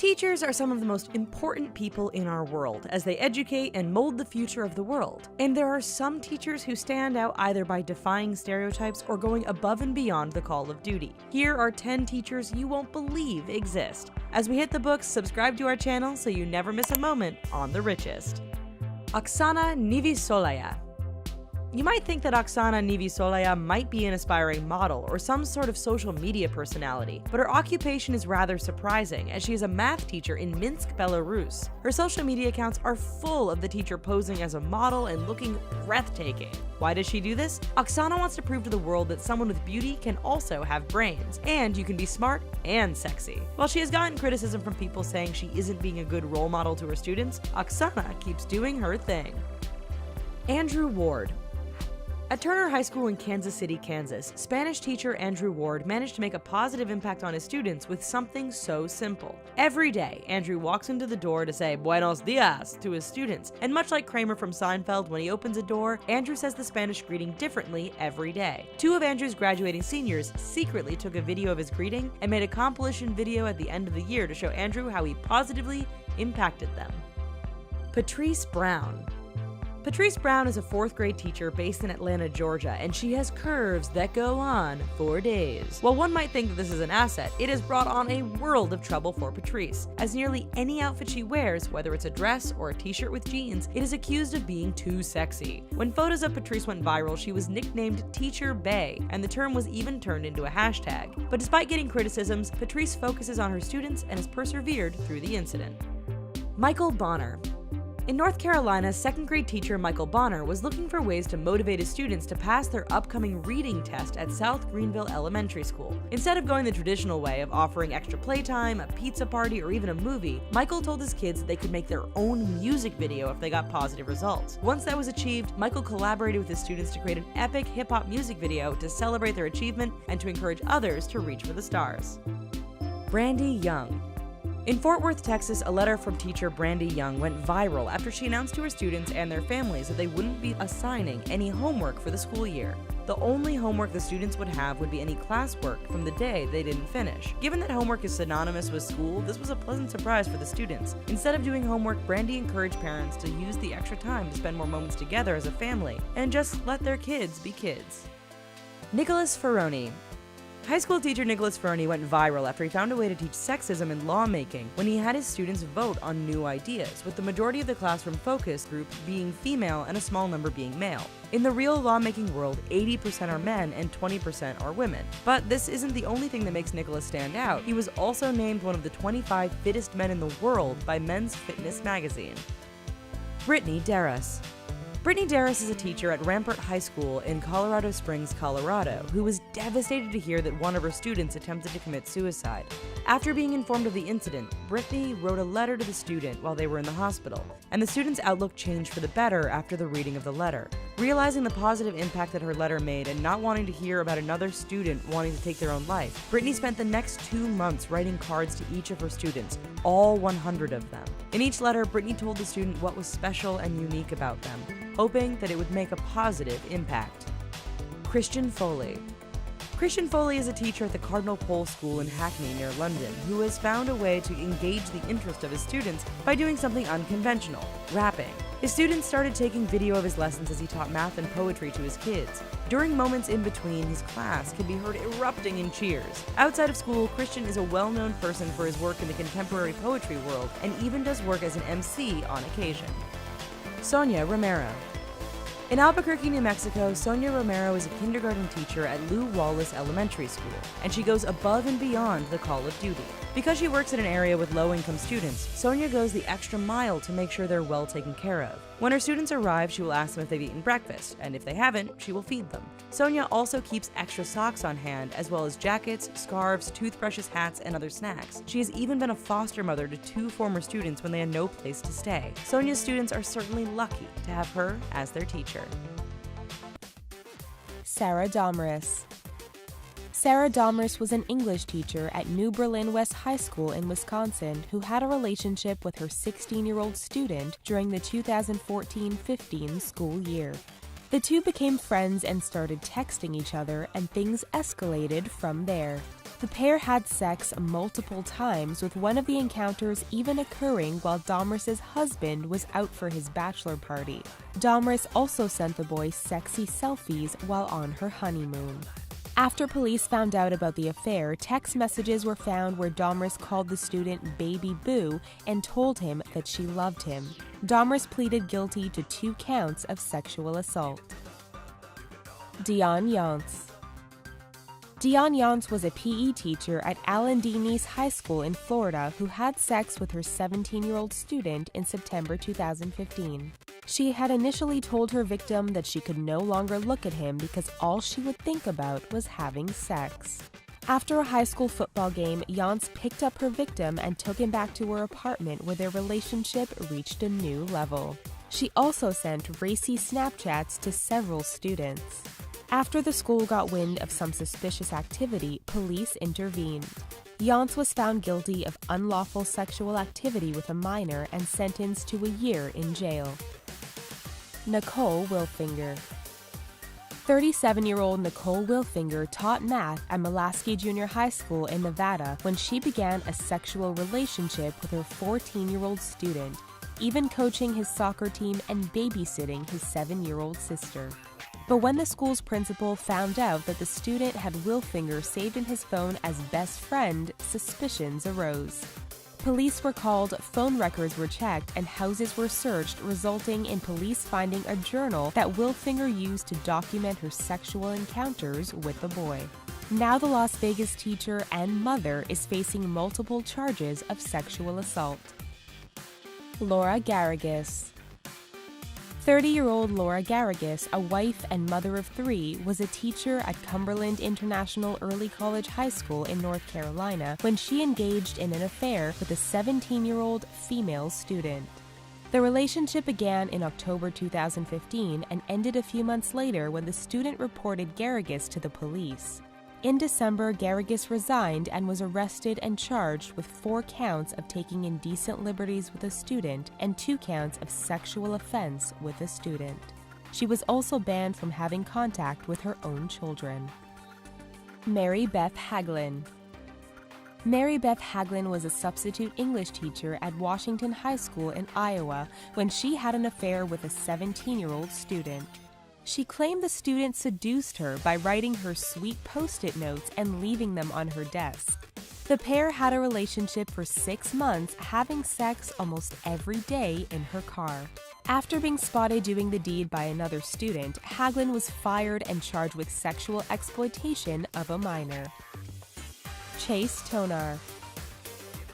Teachers are some of the most important people in our world as they educate and mold the future of the world. And there are some teachers who stand out either by defying stereotypes or going above and beyond the call of duty. Here are 10 teachers you won't believe exist. As we hit the books, subscribe to our channel so you never miss a moment on The Richest. OKSANA NEVESELAYA. You might think that OKSANA NEVESELAYA might be an aspiring model or some sort of social media personality, but her occupation is rather surprising as she is a math teacher in Minsk, Belarus. Her social media accounts are full of the teacher posing as a model and looking breathtaking. Why does she do this? OKSANA wants to prove to the world that someone with beauty can also have brains, and you can be smart and sexy. While she has gotten criticism from people saying she isn't being a good role model to her students, OKSANA keeps doing her thing. Andrew Ward. At Turner High School in Kansas City, Kansas, Spanish teacher Andrew Ward managed to make a positive impact on his students with something so simple. Every day, Andrew walks into the door to say "Buenos dias" to his students, and much like Kramer from Seinfeld when he opens a door, Andrew says the Spanish greeting differently every day. 2 of Andrew's graduating seniors secretly took a video of his greeting and made a compilation video at the end of the year to show Andrew how he positively impacted them. Patrice Brown. Patrice Brown is a 4th grade teacher based in Atlanta, Georgia, and she has curves that go on for days. While one might think that this is an asset, it has brought on a world of trouble for Patrice, as nearly any outfit she wears, whether it's a dress or a t-shirt with jeans, it is accused of being too sexy. When photos of Patrice went viral, she was nicknamed Teacher Bae, and the term was even turned into a hashtag. But despite getting criticisms, Patrice focuses on her students and has persevered through the incident. Michael Bonner. In North Carolina, 2nd grade teacher Michael Bonner was looking for ways to motivate his students to pass their upcoming reading test at South Greenville Elementary School. Instead of going the traditional way of offering extra playtime, a pizza party, or even a movie, Michael told his kids that they could make their own music video if they got positive results. Once that was achieved, Michael collaborated with his students to create an epic hip-hop music video to celebrate their achievement and to encourage others to reach for the stars. Brandy Young. In Fort Worth, Texas, a letter from teacher Brandy Young went viral after she announced to her students and their families that they wouldn't be assigning any homework for the school year. The only homework the students would have would be any classwork from the day they didn't finish. Given that homework is synonymous with school, this was a pleasant surprise for the students. Instead of doing homework, Brandy encouraged parents to use the extra time to spend more moments together as a family and just let their kids be kids. Nicholas FERRONI. High school teacher Nicholas FERRONI went viral after he found a way to teach sexism in lawmaking when he had his students vote on new ideas, with the majority of the classroom focus group being female and a small number being male. In the real lawmaking world, 80% are men and 20% are women. But this isn't the only thing that makes Nicholas stand out. He was also named one of the 25 fittest men in the world by Men's Fitness magazine. BRITTNI DARRAS. BRITTNI DARRAS is a teacher at Rampart High School in Colorado Springs, Colorado, who was devastated to hear that one of her students attempted to commit suicide. After being informed of the incident, BRITTNI wrote a letter to the student while they were in the hospital, and the student's outlook changed for the better after the reading of the letter. Realizing the positive impact that her letter made and not wanting to hear about another student wanting to take their own life, BRITTNI spent the next 2 months writing cards to each of her students, all 100 of them. In each letter, BRITTNI told the student what was special and unique about them, hoping that it would make a positive impact. Christian Foley. Christian Foley is a teacher at the Cardinal Pole School in Hackney near London who has found a way to engage the interest of his students by doing something unconventional, rapping. His students started taking video of his lessons as he taught math and poetry to his kids. During moments in between, his class can be heard erupting in cheers. Outside of school, Christian is a well-known person for his work in the contemporary poetry world and even does work as an MC on occasion. SONYA Romero. In Albuquerque, New Mexico, SONYA Romero is a kindergarten teacher at Lew Wallace Elementary School, and she goes above and beyond the call of duty. Because she works in an area with low-income students, SONYA goes the extra mile to make sure they're well taken care of. When her students arrive, she will ask them if they've eaten breakfast, and if they haven't, she will feed them. SONYA also keeps extra socks on hand, as well as jackets, scarves, toothbrushes, hats, and other snacks. She has even been a foster mother to 2 former students when they had no place to stay. SONYA's students are certainly lucky to have her as their teacher. SARA DOMRES. SARA DOMRES was an English teacher at New Berlin West High School in Wisconsin who had a relationship with her 16-year-old student during the 2014-15 school year. The two became friends and started texting each other, and things escalated from there. The pair had sex multiple times, with one of the encounters even occurring while Domres' husband was out for his bachelor party. Domres also sent the boy sexy selfies while on her honeymoon. After police found out about the affair, text messages were found where Domres called the student Baby Boo and told him that she loved him. Domres pleaded guilty to 2 counts of sexual assault. Diane Yance. Diane Yance was a PE teacher at Alan D. Nease High School in Florida who had sex with her 17-year-old student in September 2015. She had initially told her victim that she could no longer look at him because all she would think about was having sex. After a high school football game, Yance picked up her victim and took him back to her apartment where their relationship reached a new level. She also sent racy Snapchats to several students. After the school got wind of some suspicious activity, police intervened. Yance was found guilty of unlawful sexual activity with a minor and sentenced to a year in jail. Nicole Wilfinger. 37-year-old Nicole Wilfinger taught math at Mulaski Junior High School in Nevada when she began a sexual relationship with her 14-year-old student, even coaching his soccer team and babysitting his 7-year-old sister. But when the school's principal found out that the student had Wilfinger saved in his phone as best friend, suspicions arose. Police were called, phone records were checked, and houses were searched, resulting in police finding a journal that Wilfinger used to document her sexual encounters with the boy. Now the Las Vegas teacher and mother is facing multiple charges of sexual assault. Laura Garrigus. 30-year-old Laura Garrigus, a wife and mother of 3, was a teacher at Cumberland International Early College High School in North Carolina when she engaged in an affair with a 17-year-old female student. The relationship began in October 2015 and ended a few months later when the student reported Garrigus to the police. In December, Garrigus resigned and was arrested and charged with 4 counts of taking indecent liberties with a student and 2 counts of sexual offense with a student. She was also banned from having contact with her own children. Mary Beth Haglin. Mary Beth Haglin was a substitute English teacher at Washington High School in Iowa when she had an affair with a 17-year-old student. She claimed the student seduced her by writing her sweet Post-it notes and leaving them on her desk. The pair had a relationship for 6 months, having sex almost every day in her car. After being spotted doing the deed by another student, Haglin was fired and charged with sexual exploitation of a minor. Chase Tonar.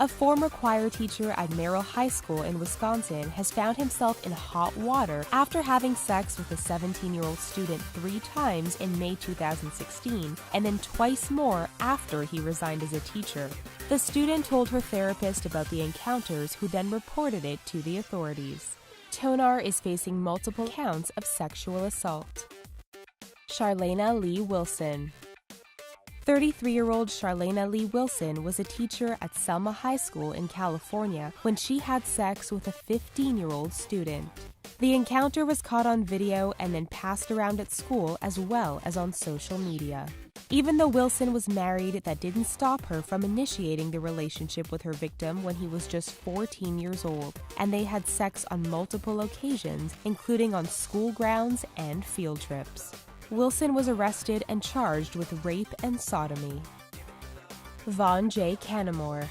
A former choir teacher at Merrill High School in Wisconsin has found himself in hot water after having sex with a 17-year-old student 3 times in May 2016 and then twice more after he resigned as a teacher. The student told her therapist about the encounters, who then reported it to the authorities. Tonar is facing multiple counts of sexual assault. CHARLAINA Lee Wilson. 33-year-old CHARLAINA Lee Wilson was a teacher at Selma High School in California when she had sex with a 15-year-old student. The encounter was caught on video and then passed around at school as well as on social media. Even though Wilson was married, that didn't stop her from initiating the relationship with her victim when he was just 14 years old, and they had sex on multiple occasions, including on school grounds and field trips. Wilson was arrested and charged with rape and sodomy. Vaughn J. CANAMORE.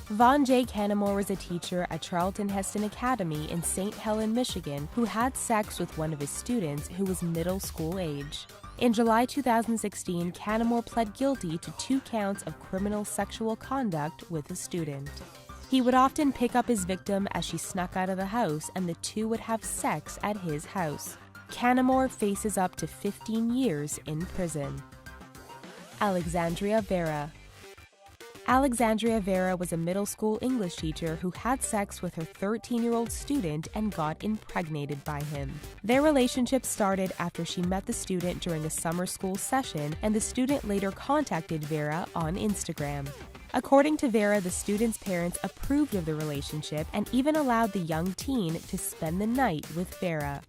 Vaughn J. CANAMORE was a teacher at Charlton Heston Academy in St. Helen, Michigan, who had sex with one of his students who was middle school age. In July 2016, CANAMORE pled guilty to 2 counts of criminal sexual conduct with a student. He would often pick up his victim as she snuck out of the house, and the 2 would have sex at his house. CANAMORE faces up to 15 years in prison. Alexandria Vera. Alexandria Vera was a middle school English teacher who had sex with her 13-year-old student and got impregnated by him. Their relationship started after she met the student during a summer school session, and the student later contacted Vera on Instagram. According to Vera, the student's parents approved of the relationship and even allowed the young teen to spend the night with Vera.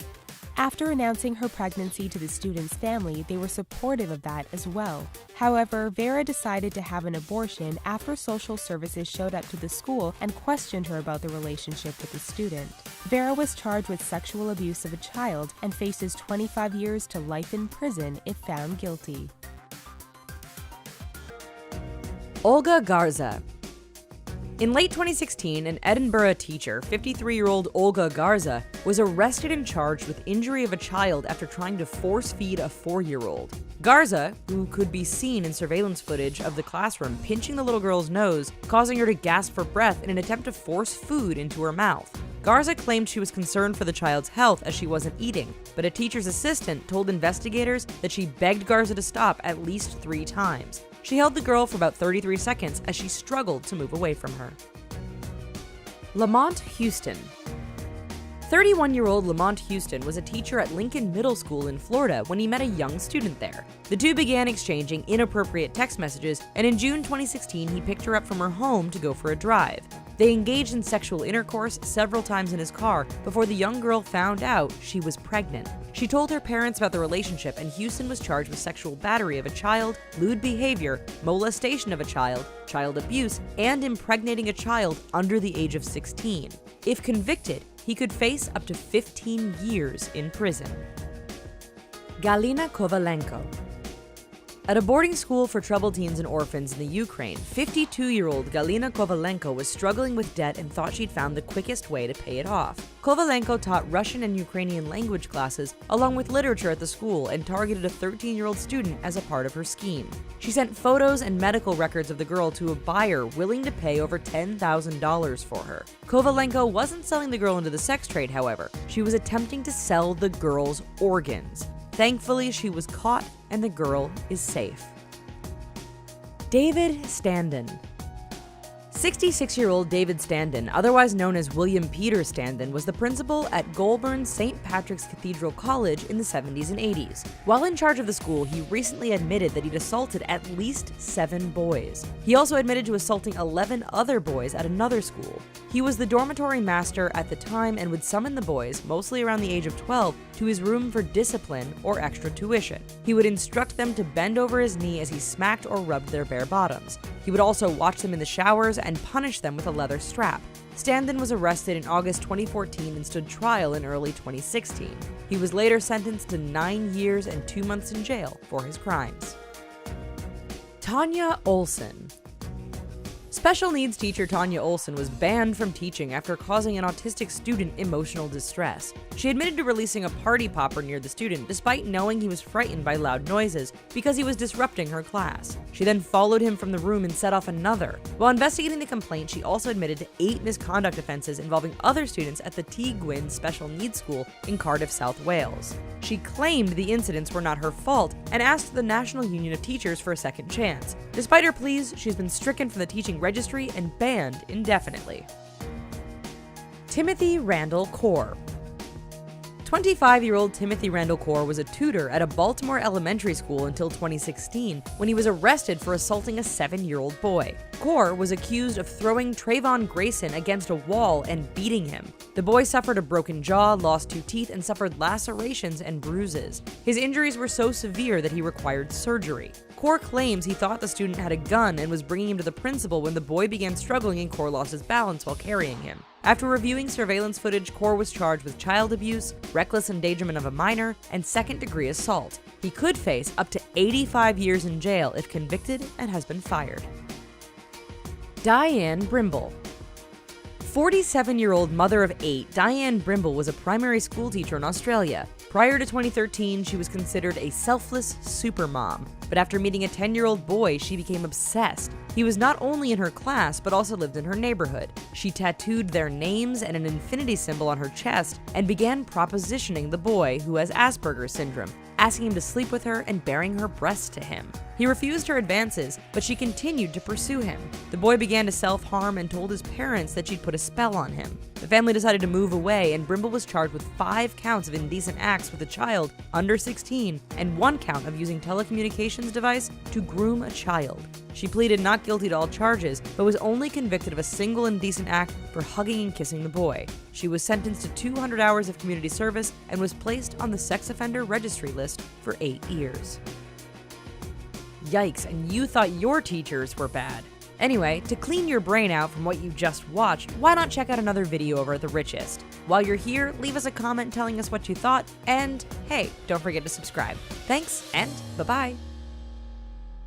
After announcing her pregnancy to the student's family, they were supportive of that as well. However, Vera decided to have an abortion after social services showed up to the school and questioned her about the relationship with the student. Vera was charged with sexual abuse of a child and faces 25 years to life in prison if found guilty. Olga Garza. In late 2016, an Edinburgh teacher, 53-year-old Olga Garza, was arrested and charged with injury of a child after trying to force-feed a 4-year-old. Garza, who could be seen in surveillance footage of the classroom pinching the little girl's nose, causing her to gasp for breath in an attempt to force food into her mouth. Garza claimed she was concerned for the child's health as she wasn't eating, but a teacher's assistant told investigators that she begged Garza to stop at least 3 times. She held the girl for about 33 seconds as she struggled to move away from her. Lamont Houston. 31-year-old Lamont Houston was a teacher at Lincoln Middle School in Florida when he met a young student there. The two began exchanging inappropriate text messages, and in June 2016, he picked her up from her home to go for a drive. They engaged in sexual intercourse several times in his car before the young girl found out she was pregnant. She told her parents about the relationship, and Houston was charged with sexual battery of a child, lewd behavior, molestation of a child, child abuse, and impregnating a child under the age of 16. If convicted, he could face up to 15 years in prison. Galina Kovalenko. At a boarding school for troubled teens and orphans in the Ukraine, 52-year-old Galina Kovalenko was struggling with debt and thought she'd found the quickest way to pay it off. Kovalenko taught Russian and Ukrainian language classes along with literature at the school and targeted a 13-year-old student as a part of her scheme. She sent photos and medical records of the girl to a buyer willing to pay over $10,000 for her. Kovalenko wasn't selling the girl into the sex trade, however. She was attempting to sell the girl's organs. Thankfully, she was caught and the girl is safe. David Standen. 66-year-old David Standen, otherwise known as William Peter Standen, was the principal at Goulburn St. Patrick's Cathedral College in the 70s and 80s. While in charge of the school, he recently admitted that he'd assaulted at least 7 boys. He also admitted to assaulting 11 other boys at another school. He was the dormitory master at the time and would summon the boys, mostly around the age of 12, to his room for discipline or extra tuition. He would instruct them to bend over his knee as he smacked or rubbed their bare bottoms. He would also watch them in the showers and punish them with a leather strap. Standen was arrested in August 2014 and stood trial in early 2016. He was later sentenced to 9 years and 2 months in jail for his crimes. Tanya Olsen. Special needs teacher Tanya Olsen was banned from teaching after causing an autistic student emotional distress. She admitted to releasing a party popper near the student despite knowing he was frightened by loud noises because he was disrupting her class. She then followed him from the room and set off another. While investigating the complaint, she also admitted to 8 misconduct offenses involving other students at the T. Gwyn Special Needs School in Cardiff, South Wales. She claimed the incidents were not her fault and asked the National Union of Teachers for a second chance. Despite her pleas, she's been stricken from the teaching registry and banned indefinitely. Timothy Randall KORR. 25-year-old Timothy Randall KORR was a tutor at a Baltimore elementary school until 2016 when he was arrested for assaulting a 7-year-old boy. KORR was accused of throwing Trayvon Grayson against a wall and beating him. The boy suffered a broken jaw, lost 2 teeth, and suffered lacerations and bruises. His injuries were so severe that he required surgery. KORR claims he thought the student had a gun and was bringing him to the principal when the boy began struggling and KORR lost his balance while carrying him. After reviewing surveillance footage, KORR was charged with child abuse, reckless endangerment of a minor, and second-degree assault. He could face up to 85 years in jail if convicted and has been fired. Diane Brimble. 47-year-old mother of 8, Diane Brimble was a primary school teacher in Australia. Prior to 2013, she was considered a selfless supermom, but after meeting a 10-year-old boy, she became obsessed. He was not only in her class, but also lived in her neighborhood. She tattooed their names and an infinity symbol on her chest and began propositioning the boy, who has Asperger's syndrome, asking him to sleep with her and baring her breasts to him. He He refused her advances, but she continued to pursue him. The boy began to self-harm and told his parents that she'd put a spell on him. The family decided to move away, and Brimble was charged with 5 counts of indecent acts with a child under 16 and 1 count of using telecommunications device to groom a child. She pleaded not guilty to all charges, but was only convicted of a single indecent act for hugging and kissing the boy. She was sentenced to 200 hours of community service and was placed on the sex offender registry list for 8 years. Yikes, and you thought your teachers were bad. Anyway, to clean your brain out from what you just watched, why not check out another video over at The Richest? While you're here, leave us a comment telling us what you thought, and hey, don't forget to subscribe. Thanks, and bye-bye.